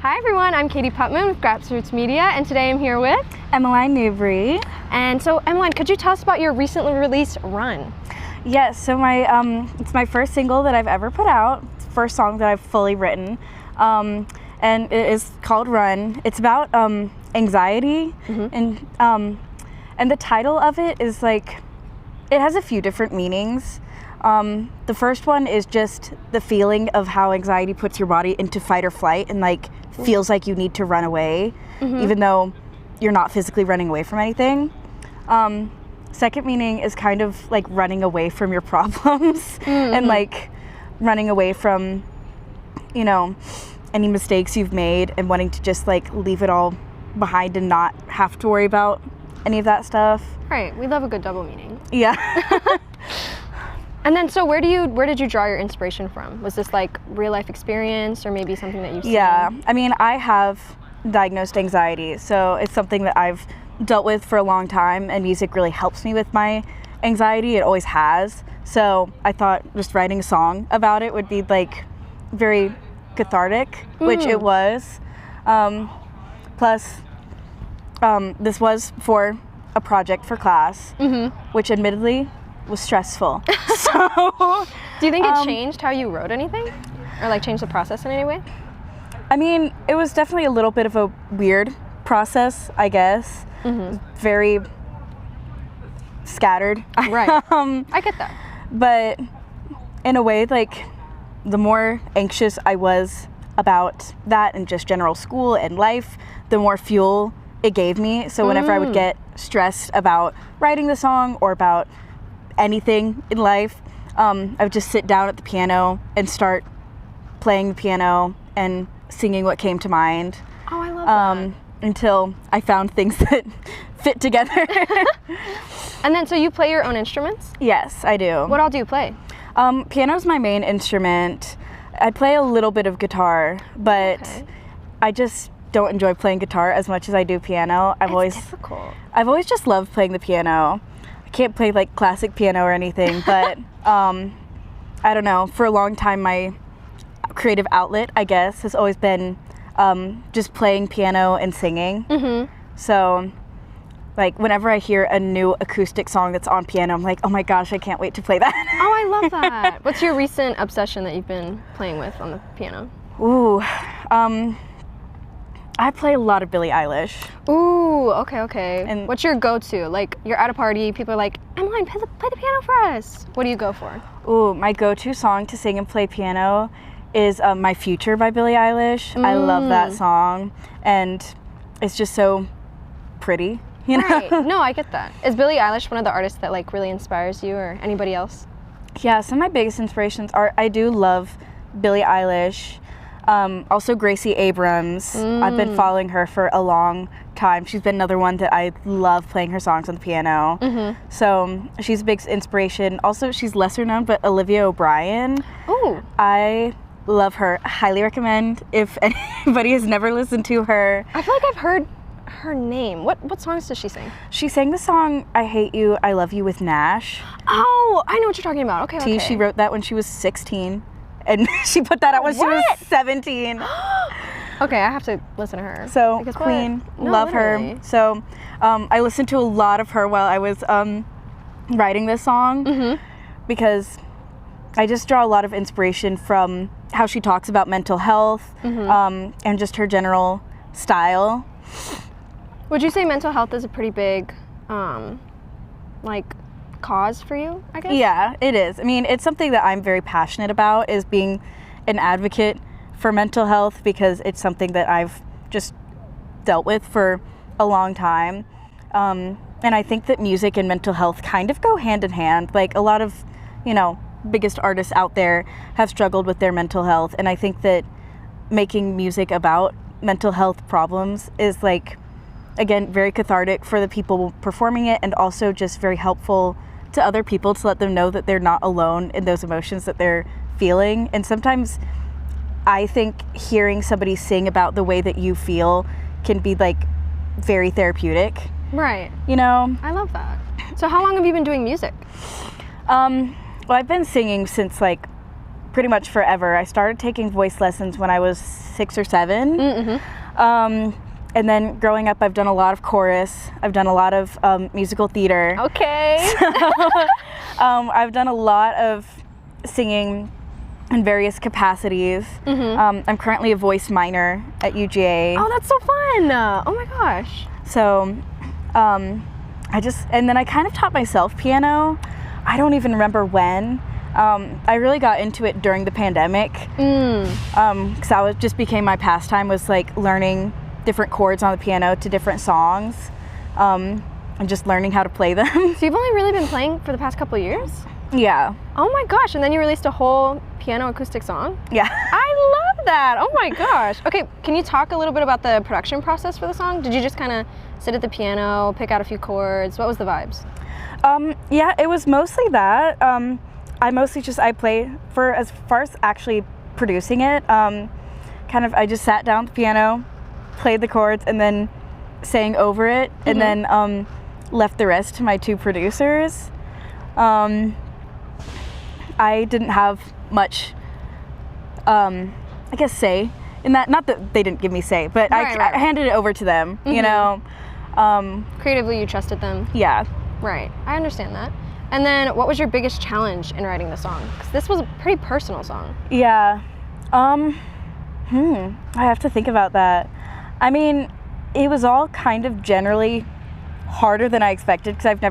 Hi everyone, I'm Katie Putman with Grassroots Media, and today I'm here with Emaline Newbury. And so Emaline, could you tell us about your recently released Run? Yes, so it's my first single that I've ever put out. It's the first song that I've fully written, and it is called Run. It's about anxiety, and the title of it is like, it has a few different meanings. The first one is just the feeling of how anxiety puts your body into fight or flight and like feels like you need to run away, even though you're not physically running away from anything. Second meaning is kind of like running away from your problems and like running away from, you know, any mistakes you've made and wanting to just like leave it all behind and not have to worry about any of that stuff. Right, we love a good double meaning. Yeah. And then, so where did you draw your inspiration from? Was this like real life experience or maybe something that you've seen? Yeah, I mean, I have diagnosed anxiety, so it's something that I've dealt with for a long time, and music really helps me with my anxiety. It always has. So I thought just writing a song about it would be like very cathartic, which it was. Plus, this was for a project for class, which admittedly was stressful. So, do you think it changed how you wrote anything? Or like changed the process in any way? I mean, it was definitely a little bit of a weird process, I guess. Very scattered. Right. I get that. But in a way, like, the more anxious I was about that and just general school and life, the more fuel it gave me. So whenever I would get stressed about writing the song or about anything in life, I would just sit down at the piano and start playing the piano and singing what came to mind. Oh, I love that. Until I found things that fit together. And then, so you play your own instruments? Yes, I do. What all do you play? Piano's my main instrument. I play a little bit of guitar, but I just don't enjoy playing guitar as much as I do piano. It's difficult. I've always just loved playing the piano. I can't play like classic piano or anything, but I don't know. For a long time, my creative outlet, I guess, has always been just playing piano and singing. So, like, whenever I hear a new acoustic song that's on piano, I'm like, oh my gosh, I can't wait to play that. Oh, I love that. What's your recent obsession that you've been playing with on the piano? Ooh, I play a lot of Billie Eilish. Ooh, okay. And what's your go-to? Like, you're at a party, people are like, Emaline, play the piano for us. What do you go for? Ooh, my go-to song to sing and play piano is My Future by Billie Eilish. I love that song, and it's just so pretty, you know? Right. No, I get that. Is Billie Eilish one of the artists that like really inspires you, or anybody else? Yeah, some of my biggest inspirations are, I do love Billie Eilish. Also Gracie Abrams. I've been following her for a long time. She's been another one that I love playing her songs on the piano. So she's a big inspiration. Also, she's lesser known, but Olivia O'Brien. Ooh. I love her. Highly recommend if anybody has never listened to her. I feel like I've heard her name. What songs does she sing? She sang the song I Hate You, I Love You with Nash. Oh, I know what you're talking about. Okay. She wrote that when she was 16. And she put that out when she was 17. Okay, I have to listen to her. So, Queen, love her. So, I listened to a lot of her while I was writing this song because I just draw a lot of inspiration from how she talks about mental health and just her general style. Would you say mental health is a pretty big, like, cause for you, I guess? Yeah, it is. I mean, it's something that I'm very passionate about, is being an advocate for mental health, because it's something that I've just dealt with for a long time. And I think that music and mental health kind of go hand in hand. Like, a lot of, you know, biggest artists out there have struggled with their mental health, and I think that making music about mental health problems is, like, again, very cathartic for the people performing it, and also just very helpful to other people to let them know that they're not alone in those emotions that they're feeling. And sometimes I think hearing somebody sing about the way that you feel can be like very therapeutic. Right. You know? I love that. So how long have you been doing music? Well, I've been singing since like pretty much forever. I started taking voice lessons when I was 6 or 7. And then growing up, I've done a lot of chorus. I've done a lot of musical theater. Okay. I've done a lot of singing in various capacities. I'm currently a voice minor at UGA. Oh, that's so fun. Oh my gosh. So and then I kind of taught myself piano. I don't even remember when. I really got into it during the pandemic. Because that just became my pastime, was like learning different chords on the piano to different songs, and just learning how to play them. So you've only really been playing for the past couple of years? Yeah. Oh my gosh, and then you released a whole piano acoustic song? Yeah. I love that. Oh my gosh. Okay, can you talk a little bit about the production process for the song? Did you just kind of sit at the piano, pick out a few chords? What was the vibes? Yeah, it was mostly that. I play for, as far as actually producing it, I just sat down at the piano, played the chords, and then sang over it, and then left the rest to my 2 producers. I didn't have much, I guess, say in that. Not that they didn't give me say, but I handed it over to them, you know. Creatively, you trusted them. Yeah. Right, I understand that. And then what was your biggest challenge in writing the song? Because this was a pretty personal song. Yeah. I have to think about that. I mean, it was all kind of generally harder than I expected, because I've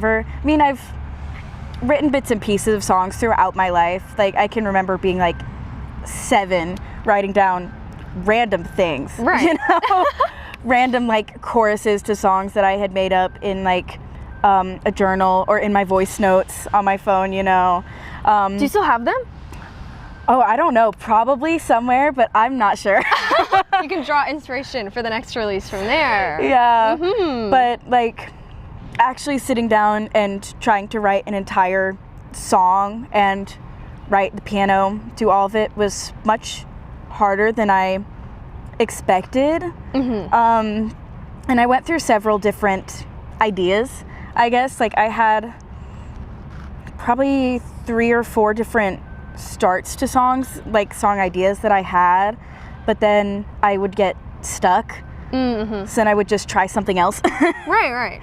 written bits and pieces of songs throughout my life. Like, I can remember being like 7, writing down random things. Right. You know? Random like choruses to songs that I had made up in like a journal or in my voice notes on my phone, you know. Do you still have them? Oh, I don't know, probably somewhere, but I'm not sure. You can draw inspiration for the next release from there. Yeah, but like actually sitting down and trying to write an entire song and write the piano, do all of it, was much harder than I expected. And I went through several different ideas, I guess. Like, I had probably 3 or 4 different starts to songs, like song ideas that I had, but then I would get stuck. So then I would just try something else. Right.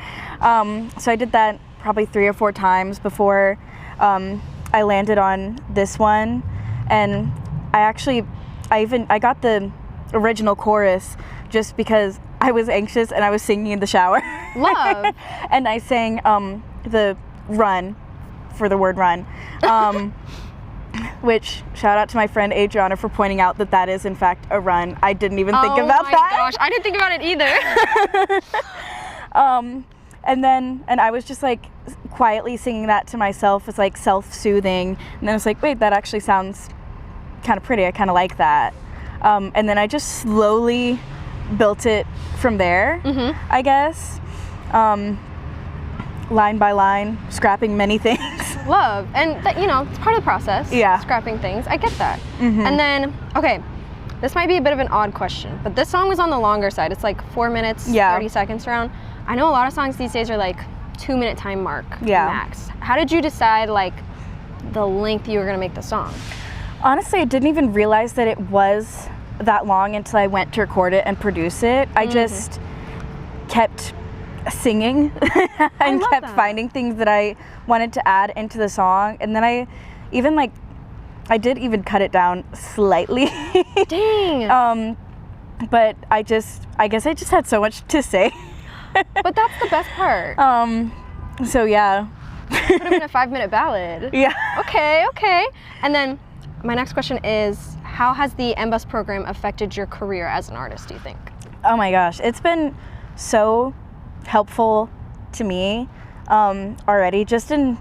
So I did that probably 3 or 4 times before I landed on this one. And I got the original chorus just because I was anxious and I was singing in the shower. Love. And I sang the run for the word run, which, shout out to my friend Adriana for pointing out that is in fact a run. I didn't even think about that. Oh my gosh, I didn't think about it either. And I was just like quietly singing that to myself. It's like self-soothing. And then I was like, wait, that actually sounds kind of pretty. I kind of like that. And then I just slowly built it from there, I guess. Line by line, scrapping many things. Love. And that, you know, it's part of the process. Yeah. Scrapping things. I get that. And then, okay, this might be a bit of an odd question, but this song was on the longer side. It's like 4 minutes, 30 seconds around. I know a lot of songs these days are like 2-minute time mark max. How did you decide like the length you were gonna make the song? Honestly, I didn't even realize that it was that long until I went to record it and produce it. I just kept singing and kept finding things that I wanted to add into the song. And then I did even cut it down slightly. Dang. But I guess I just had so much to say. But that's the best part. So yeah. Could have been a 5-minute ballad. Yeah. Okay. And then my next question is, how has the MBUS program affected your career as an artist, do you think? Oh my gosh, it's been so helpful to me already, just in,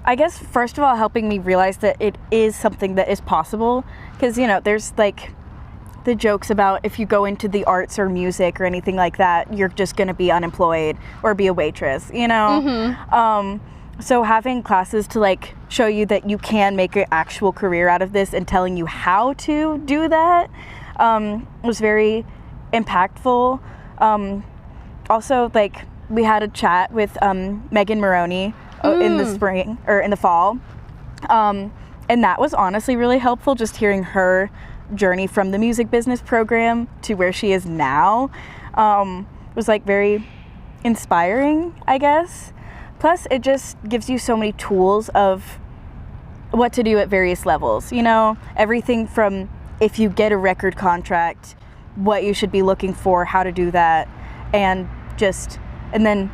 I guess, first of all, helping me realize that it is something that is possible. Because, you know, there's like the jokes about if you go into the arts or music or anything like that, you're just going to be unemployed or be a waitress, you know? So having classes to like show you that you can make an actual career out of this and telling you how to do that was very impactful. Also, like, we had a chat with Megan Maroney in the spring or in the fall, And that was honestly really helpful, just hearing her journey from the music business program to where she is now. Was like very inspiring, I guess. Plus, it just gives you so many tools of what to do at various levels. You know, everything from if you get a record contract, what you should be looking for, how to do that, and then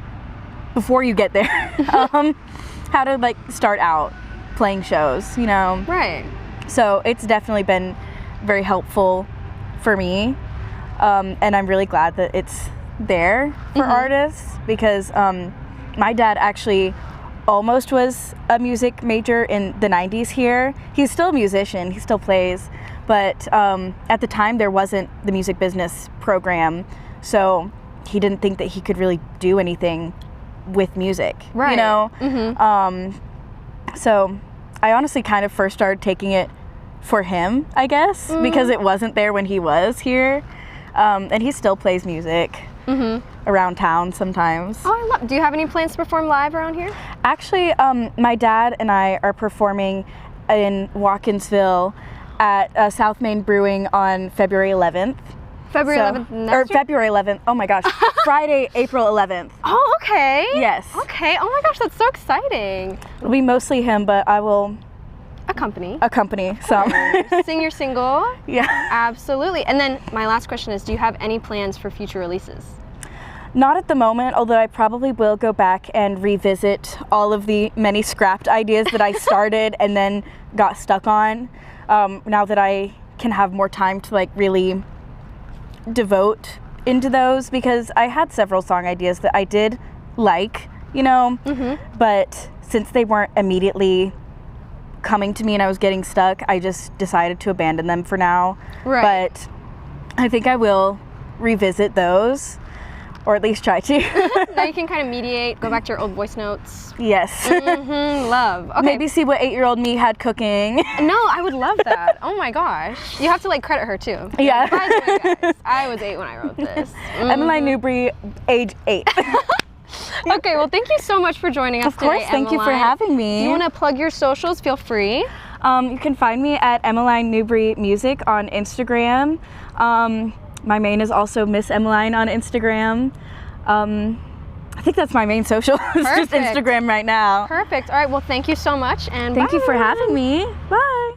before you get there, how to like start out playing shows, you know? Right. So it's definitely been very helpful for me, and I'm really glad that it's there for artists, because my dad actually almost was a music major in the 90s here. He's still a musician, he still plays, but at the time there wasn't the music business program, so he didn't think that he could really do anything with music, right. You know? So I honestly kind of first started taking it for him, I guess, because it wasn't there when he was here, and he still plays music around town sometimes. Oh, do you have any plans to perform live around here? Actually, my dad and I are performing in Watkinsville at South Main Brewing on February 11th. February 11th next year? February 11th. Oh my gosh. Friday, April 11th. Oh, okay. Yes. Okay. Oh my gosh, that's so exciting. It'll be mostly him, but I will accompany. So Sing your single? Yeah. Absolutely. And then my last question is, do you have any plans for future releases? Not at the moment, although I probably will go back and revisit all of the many scrapped ideas that I started and then got stuck on, now that I can have more time to like really devote into those, because I had several song ideas that I did like, you know, but since they weren't immediately coming to me and I was getting stuck, I just decided to abandon them for now. Right. But I think I will revisit those, or at least try to. Now you can kind of mediate, go back to your old voice notes. Yes. Love. Okay. Maybe see what 8-year-old me had cooking. No, I would love that. Oh my gosh. You have to like credit her too. Yeah. By the way, guys, I was 8 when I wrote this. Emaline Newbury, age 8. Okay, well thank you so much for joining us today, Of course, thank you for having me. Do you want to plug your socials? Feel free. You can find me at Emaline Newbury Music on Instagram. My main is also Miss Emaline on Instagram. I think that's my main social. It's just Instagram right now. Perfect. All right, well thank you so much, and Thank bye. you for having me. Bye.